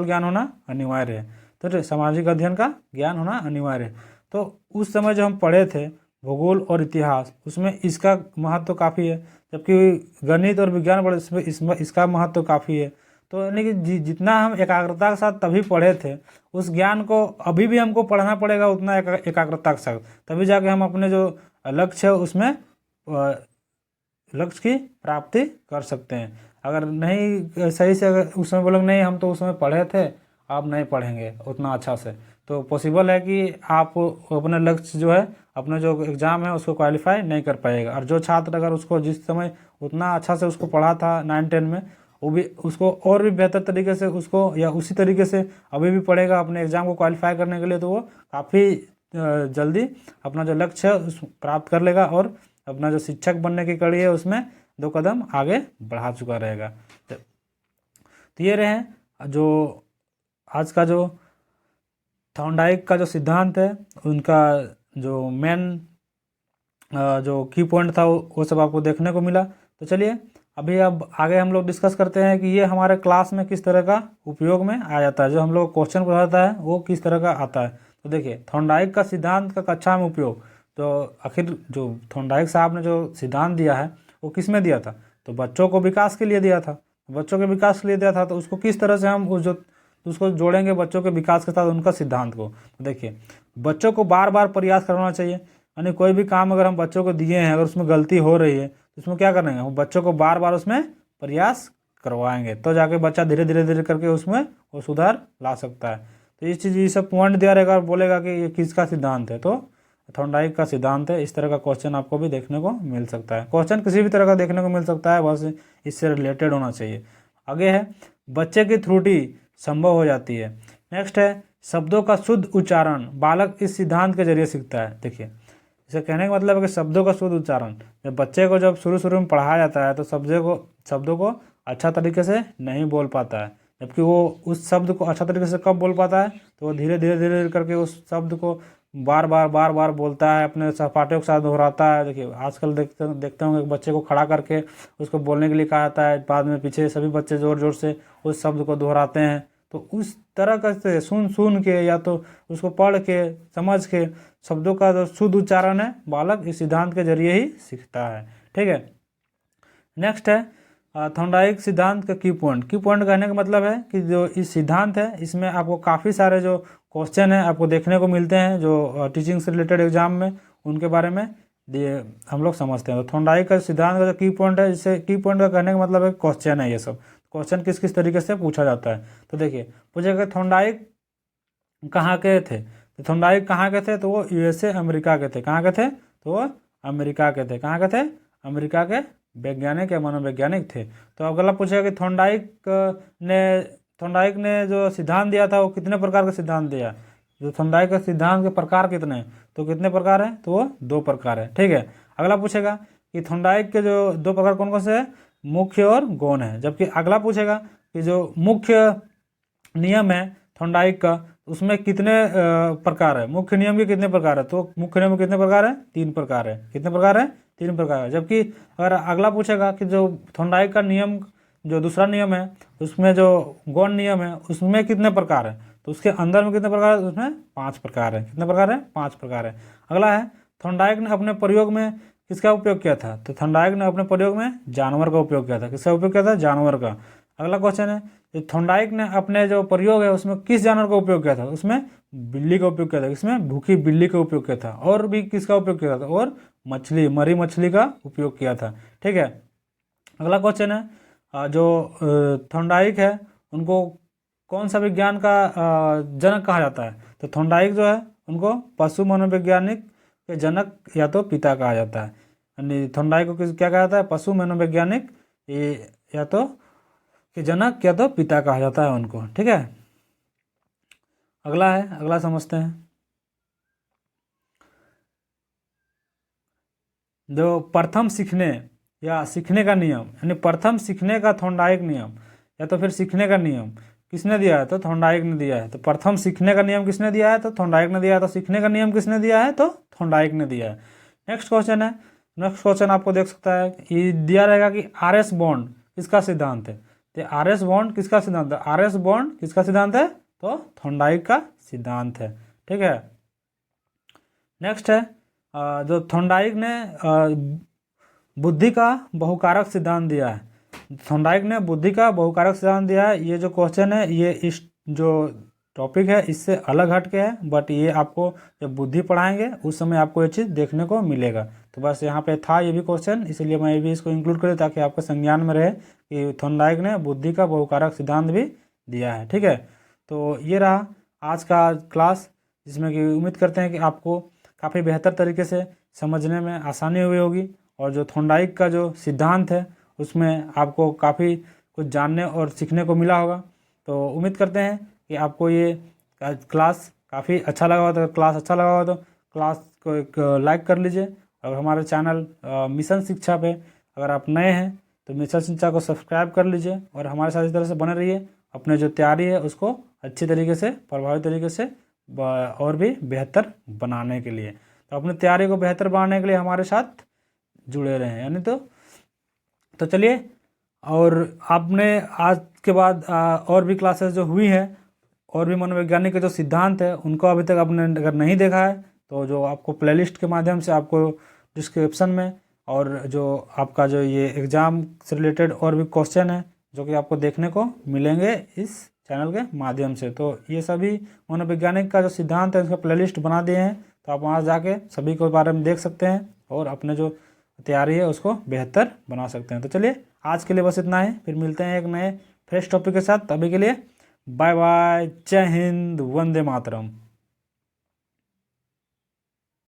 ज्ञान होना अनिवार्य है, तो सामाजिक अध्ययन का ज्ञान होना अनिवार्य है। तो उस समय जो हम पढ़े थे भूगोल और इतिहास उसमें इसका महत्व काफ़ी है, जबकि गणित और विज्ञान पढ़े इसमें इसका महत्व काफ़ी है। तो यानी कि जितना हम एकाग्रता के साथ तभी पढ़े थे उस ज्ञान को अभी भी हमको पढ़ना पड़ेगा उतना एकाग्रता के साथ, तभी जाके हम अपने जो लक्ष्य है उसमें लक्ष्य की प्राप्ति कर सकते हैं। अगर नहीं सही से अगर उस समय बोलोगे नहीं हम तो उस समय पढ़े थे अब नहीं पढ़ेंगे उतना अच्छा से, तो पॉसिबल है कि आप अपना लक्ष्य जो है, अपना जो एग्ज़ाम है उसको क्वालिफाई नहीं कर पाएगा। और जो छात्र अगर उसको जिस समय उतना अच्छा से उसको पढ़ा था 9-10 में, वो भी उसको और भी बेहतर तरीके से उसको या उसी तरीके से अभी भी पढ़ेगा अपने एग्ज़ाम को क्वालिफाई करने के लिए, तो वो काफ़ी जल्दी अपना जो लक्ष्य है उस प्राप्त कर लेगा और अपना जो शिक्षक बनने की कड़ी है उसमें 2 कदम आगे बढ़ा चुका रहेगा। तो ये रहे जो आज का जो थॉर्नडाइक का जो सिद्धांत है, उनका जो मेन जो की पॉइंट था वो सब आपको देखने को मिला। तो चलिए अभी अब आगे हम लोग डिस्कस करते हैं कि ये हमारे क्लास में किस तरह का उपयोग में आ जाता है, जो हम लोग क्वेश्चन पढ़ाता है वो किस तरह का आता है। तो देखिए थॉर्नडाइक का सिद्धांत का कक्षा में उपयोग, तो आखिर जो थॉर्नडाइक साहब ने जो सिद्धांत दिया है वो किस में दिया था, तो बच्चों को विकास के लिए दिया था। बच्चों के विकास के लिए दिया था, तो उसको किस तरह से हम उसको जोड़ेंगे बच्चों के विकास के साथ उनका सिद्धांत को। तो देखिए बच्चों को बार बार प्रयास करना चाहिए, यानी कोई भी काम अगर हम बच्चों को दिए हैं, अगर उसमें गलती हो रही है तो उसमें क्या करेंगे, हम बच्चों को बार बार उसमें प्रयास करवाएंगे, तो जाके बच्चा धीरे धीरे धीरे करके उसमें वो सुधार ला सकता है। तो इस चीज़ ये सब पॉइंट दिया रहेगा और बोलेगा कि ये किसका सिद्धांत है, तो थॉर्नडाइक का सिद्धांत है। इस तरह का क्वेश्चन आपको भी देखने को मिल सकता है। क्वेश्चन किसी भी तरह का देखने को मिल सकता है, बस इससे रिलेटेड होना चाहिए। आगे है बच्चे की त्रुटि संभव हो जाती है। नेक्स्ट है शब्दों का शुद्ध उच्चारण बालक इस सिद्धांत के जरिए सीखता है। देखिए इसे कहने का मतलब है कि शब्दों का शुद्ध उच्चारण, जब बच्चे को जब शुरू में पढ़ाया जाता है तो शब्दों को अच्छा तरीके से नहीं बोल पाता है, जबकि वो उस शब्द को अच्छा तरीके से कब बोल पाता है, तो वो धीरे धीरे धीरे करके उस शब्द को बार बार बोलता है, अपने सहपाठियों के साथ दोहराता है। देखिए आजकल देखते होंगे बच्चे को खड़ा करके उसको बोलने के लिए कहा जाता है, बाद में पीछे सभी बच्चे ज़ोर ज़ोर से उस शब्द को दोहराते हैं। तो उस तरह का से सुन के या तो उसको पढ़ के समझ के शब्दों का जो शुद्ध उच्चारण है बालक इस सिद्धांत के जरिए ही सीखता है। ठीक है, नेक्स्ट है थॉर्नडाइक सिद्धांत का की पॉइंट कहने का मतलब है कि जो इस सिद्धांत है इसमें आपको काफ़ी सारे जो क्वेश्चन है आपको देखने को मिलते हैं जो टीचिंग से रिलेटेड एग्जाम में, उनके बारे में हम लोग समझते हैं। तो थॉर्नडाइक का सिद्धांत का जो की पॉइंट है, जिससे की पॉइंट का कहने का मतलब है क्वेश्चन है, ये सब क्वेश्चन किस किस तरीके से पूछा जाता है। तो देखिए पूछेगा थॉर्नडाइक कहाँ के थे, तो थॉर्नडाइक कहाँ के थे, तो वो यूएसए अमेरिका के थे। कहाँ के थे, तो वो अमेरिका के थे। कहाँ के थे, अमेरिका के वैज्ञानिक या मनोवैज्ञानिक थे। तो अगला पूछेगा कि थॉर्नडाइक ने जो सिद्धांत दिया था वो कितने प्रकार का सिद्धांत दिया, जो थॉर्नडाइक का सिद्धांत के प्रकार कितने हैं, तो कितने प्रकार हैं, तो वो 2 प्रकार है। ठीक है, अगला पूछेगा कि थॉर्नडाइक के जो 2 प्रकार कौन कौन से हैं, मुख्य और गौण है। जबकि अगला पूछेगा कि जो मुख्य नियम है थॉर्नडाइक का उसमें कितने प्रकार है, मुख्य नियम के कितने प्रकार है, तो मुख्य नियम कितने प्रकार है, 3 प्रकार है। कितने प्रकार है, 3 प्रकार है। जबकि अगर अगला पूछेगा कि जो थॉर्नडाइक का नियम जो दूसरा नियम है उसमें जो गौण नियम है उसमें कितने प्रकार है, तो उसके अंदर में कितने प्रकार है, उसमें 5 प्रकार है। कितने प्रकार है, 5 प्रकार है। अगला है थॉर्नडाइक ने अपने प्रयोग में किसका उपयोग किया था, तो थॉर्नडाइक ने अपने प्रयोग में जानवर का उपयोग किया था। किसका उपयोग किया था, जानवर का। अगला क्वेश्चन है कि थॉर्नडाइक ने अपने जो प्रयोग है उसमें किस जानवर का उपयोग किया था, उसमें बिल्ली का उपयोग किया था। इसमें भूखी बिल्ली का उपयोग किया था। और भी किसका उपयोग किया था, और मरी मछली का उपयोग किया था। ठीक है, अगला क्वेश्चन है जो थॉर्नडाइक है उनको कौन सा विज्ञान का जनक कहा जाता है, तो थॉर्नडाइक जो है उनको पशु मनोवैज्ञानिक के जनक या तो पिता कहा जाता है। यानी थॉर्नडाइक को क्या कहा जाता है, पशु मनोवैज्ञानिक या तो के जनक या तो पिता कहा जाता है उनको। ठीक है, अगला है, अगला समझते हैं। जो प्रथम सीखने या सीखने का नियम, यानी प्रथम सीखने का थॉर्नडाइक नियम या तो फिर सीखने का नियम किसने दिया है, तो थॉर्नडाइक ने दिया है। तो प्रथम सीखने का नियम किसने दिया है, तो थॉर्नडाइक ने दिया है। तो सीखने का नियम किसने दिया है, तो थॉर्नडाइक ने दिया है। नेक्स्ट क्वेश्चन है, नेक्स्ट क्वेश्चन आपको देख सकता है, ये दिया रहेगा कि आरएस बॉन्ड किसका सिद्धांत है। तो आरएस बॉन्ड किसका सिद्धांत है, आरएस बॉन्ड किसका सिद्धांत है, तो थॉर्नडाइक का सिद्धांत है। ठीक है, नेक्स्ट है जो थॉर्नडाइक ने बुद्धि का बहुकारक सिद्धांत दिया है। थॉर्नडाइक ने बुद्धि का बहुकारक सिद्धांत दिया है। ये जो क्वेश्चन है ये इस जो टॉपिक है इससे अलग हट के है, बट ये आपको जब बुद्धि पढ़ाएंगे उस समय आपको ये चीज़ देखने को मिलेगा। तो बस यहाँ पे था ये भी क्वेश्चन, इसलिए मैं ये भी इसको इंक्लूड करूँ ताकि आपके संज्ञान में रहे कि थॉर्नडाइक ने बुद्धि का बहुकारक सिद्धांत भी दिया है। ठीक है, तो ये रहा आज का क्लास। जिसमें कि उम्मीद करते हैं कि आपको काफ़ी बेहतर तरीके से समझने में आसानी हुई होगी। और जो थॉर्नडाइक का जो सिद्धांत है उसमें आपको काफ़ी कुछ जानने और सीखने को मिला होगा। तो उम्मीद करते हैं कि आपको ये क्लास काफ़ी अच्छा लगा हो। तो क्लास अच्छा लगा हो तो क्लास को एक लाइक कर लीजिए। और हमारे चैनल मिशन शिक्षा पे अगर आप नए हैं तो मिशन शिक्षा को सब्सक्राइब कर लीजिए और हमारे साथ इस तरह से बने रहिए। अपने जो तैयारी है उसको अच्छी तरीके से, प्रभावी तरीके से और भी बेहतर बनाने के लिए, तो अपनी तैयारी को बेहतर बनाने के लिए हमारे साथ जुड़े रहें। यानी तो चलिए, और आपने आज के बाद और भी क्लासेस जो हुई हैं और भी मनोवैज्ञानिक के जो सिद्धांत है उनको अभी तक आपने अगर नहीं देखा है तो जो आपको प्लेलिस्ट के माध्यम से आपको डिस्क्रिप्शन में, और जो आपका जो ये एग्ज़ाम से रिलेटेड और भी क्वेश्चन है जो कि आपको देखने को मिलेंगे इस चैनल के माध्यम से। तो ये सभी मनोवैज्ञानिक का जो सिद्धांत है उसका प्लेलिस्ट बना दिए हैं, तो आप वहाँ जाके सभी के बारे में देख सकते हैं और अपने जो तैयारी है उसको बेहतर बना सकते हैं। तो चलिए, आज के लिए बस इतना ही, फिर मिलते हैं एक नए फ्रेश टॉपिक के साथ। तभी के लिए बाय बाय, जय हिंद, वंदे मातरम।